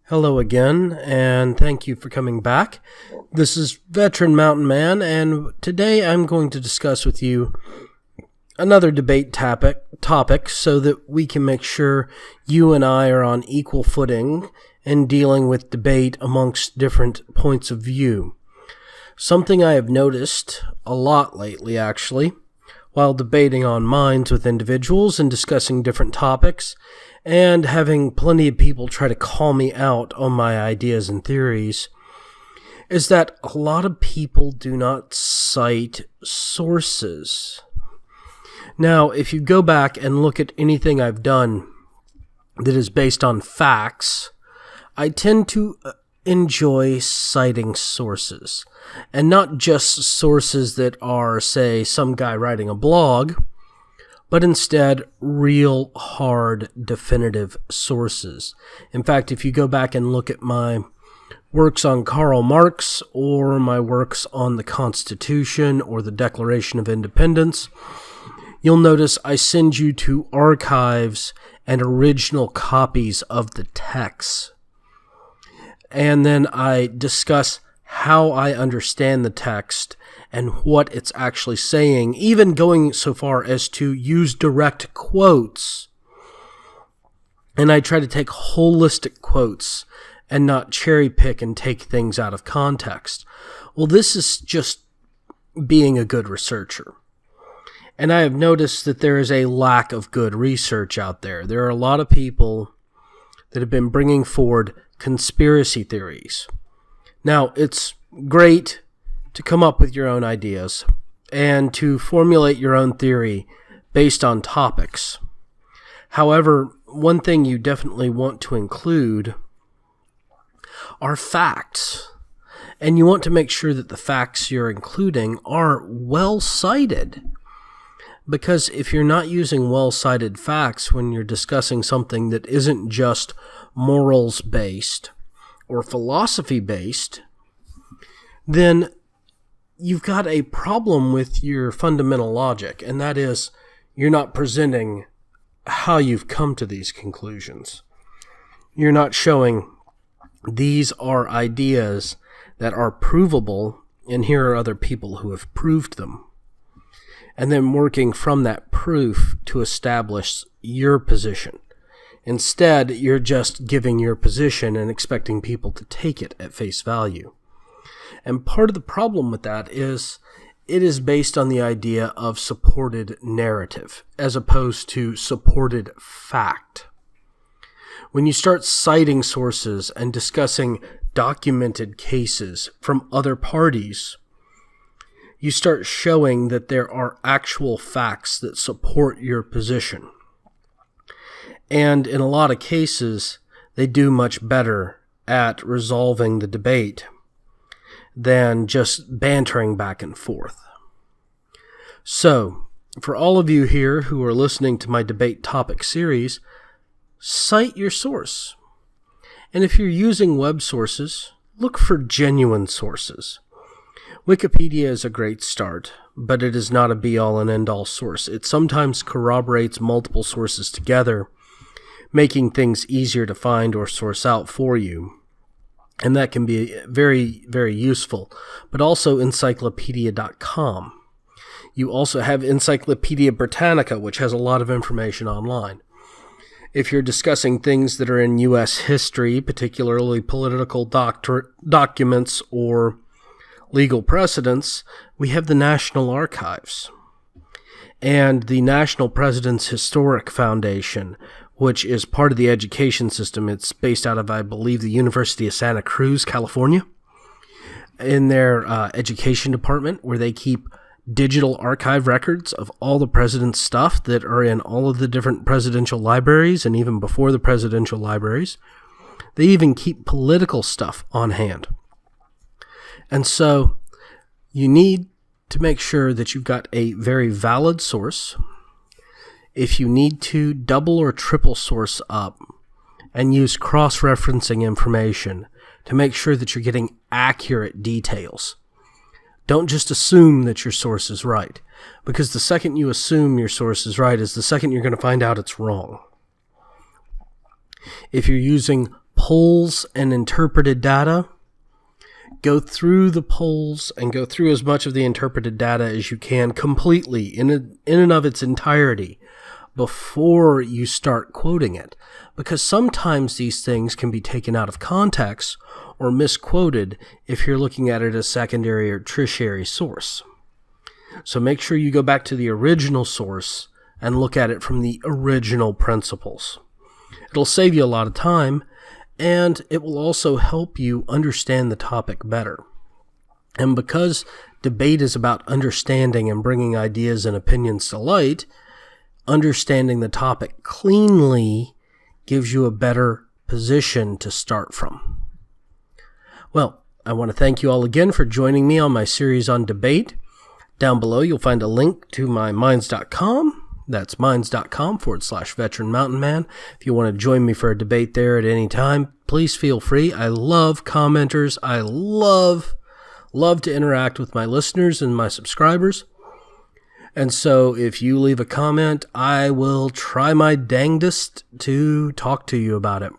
Hello again, and thank you for coming back. This is Veteran Mountain Man, and today I'm going to discuss with you another debate topic so that we can make sure you and I are on equal footing in dealing with debate amongst different points of view. Something I have noticed a lot lately, actually, while debating on minds with individuals and discussing different topics, and having plenty of people try to call me out on my ideas and theories, is that a lot of people do not cite sources. Now, if you go back and look at anything I've done that is based on facts, I tend to enjoy citing sources. And not just sources that are, say, some guy writing a blog, but instead real hard definitive sources. In fact, if you go back and look at my works on Karl Marx or my works on the Constitution or the Declaration of Independence, you'll notice I send you to archives and original copies of the texts. And then I discuss how I understand the text and what it's actually saying, even going so far as to use direct quotes. And I try to take holistic quotes and not cherry pick and take things out of context. Well, this is just being a good researcher. And I have noticed that there is a lack of good research out there. There are a lot of people that have been bringing forward conspiracy theories. Now, it's great to come up with your own ideas and to formulate your own theory based on topics. However, one thing you definitely want to include are facts. And you want to make sure that the facts you're including are well cited. Because if you're not using well-cited facts when you're discussing something that isn't just morals-based or philosophy-based, then you've got a problem with your fundamental logic, and that is you're not presenting how you've come to these conclusions. You're not showing these are ideas that are provable, and here are other people who have proved them. And then working from that proof to establish your position. Instead, you're just giving your position and expecting people to take it at face value. And part of the problem with that is it is based on the idea of supported narrative as opposed to supported fact. When you start citing sources and discussing documented cases from other parties, you start showing that there are actual facts that support your position. And in a lot of cases, they do much better at resolving the debate than just bantering back and forth. So, for all of you here who are listening to my debate topic series, cite your source. And if you're using web sources, look for genuine sources. Wikipedia is a great start, but it is not a be-all and end-all source. It sometimes corroborates multiple sources together, making things easier to find or source out for you. And that can be very, very useful. But also encyclopedia.com. You also have Encyclopedia Britannica, which has a lot of information online. If you're discussing things that are in U.S. history, particularly political documents or legal precedents, we have the National Archives and the National President's Historic Foundation, which is part of the education system. It's based out of, I believe, the University of Santa Cruz, California, in their education department, where they keep digital archive records of all the president's stuff that are in all of the different presidential libraries and even before the presidential libraries. They even keep political stuff on hand. And so you need to make sure that you've got a very valid source. If you need to, double or triple source up and use cross-referencing information to make sure that you're getting accurate details. Don't just assume that your source is right, because the second you assume your source is right is the second you're going to find out it's wrong. If you're using polls and interpreted data, go through the polls and go through as much of the interpreted data as you can completely in and of its entirety before you start quoting it, because sometimes these things can be taken out of context or misquoted if you're looking at it as secondary or tertiary source. So make sure you go back to the original source and look at it from the original principles. It'll save you a lot of time, and it will also help you understand the topic better. And because debate is about understanding and bringing ideas and opinions to light, understanding the topic cleanly gives you a better position to start from. Well, I want to thank you all again for joining me on my series on debate. Down below, you'll find a link to my minds.com. That's minds.com/veteran mountain man. If you want to join me for a debate there at any time, please feel free. I love commenters. I love to interact with my listeners and my subscribers. And so if you leave a comment, I will try my dangdest to talk to you about it.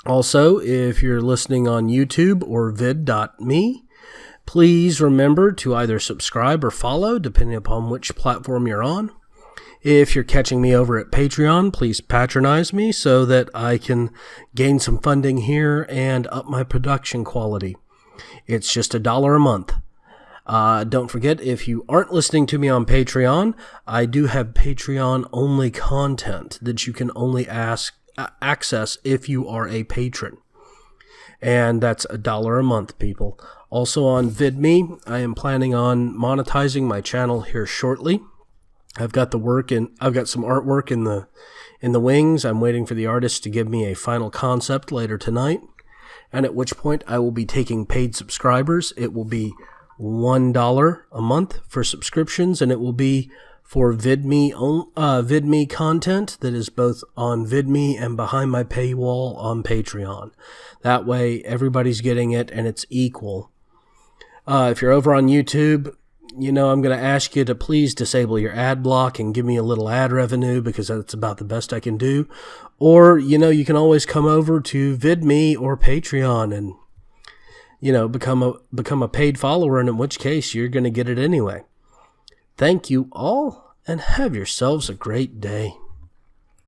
Also, if you're listening on YouTube or vid.me, please remember to either subscribe or follow, depending upon which platform you're on. If you're catching me over at Patreon, please patronize me so that I can gain some funding here and up my production quality. It's just $1 a month. Don't forget, if you aren't listening to me on Patreon, I do have Patreon-only content that you can only access if you are a patron. And that's $1 a month, people. Also on VidMe, I am planning on monetizing my channel here shortly. I've got some artwork in the wings. I'm waiting for the artist to give me a final concept later tonight, and at which point I will be taking paid subscribers. It will be $1 a month for subscriptions, and it will be for VidMe content that is both on VidMe and behind my paywall on Patreon. That way, everybody's getting it, and it's equal. If you're over on YouTube, I'm going to ask you to please disable your ad block and give me a little ad revenue, because that's about the best I can do. Or, you can always come over to VidMe or Patreon and, become a paid follower, and in which case you're going to get it anyway. Thank you all, and have yourselves a great day.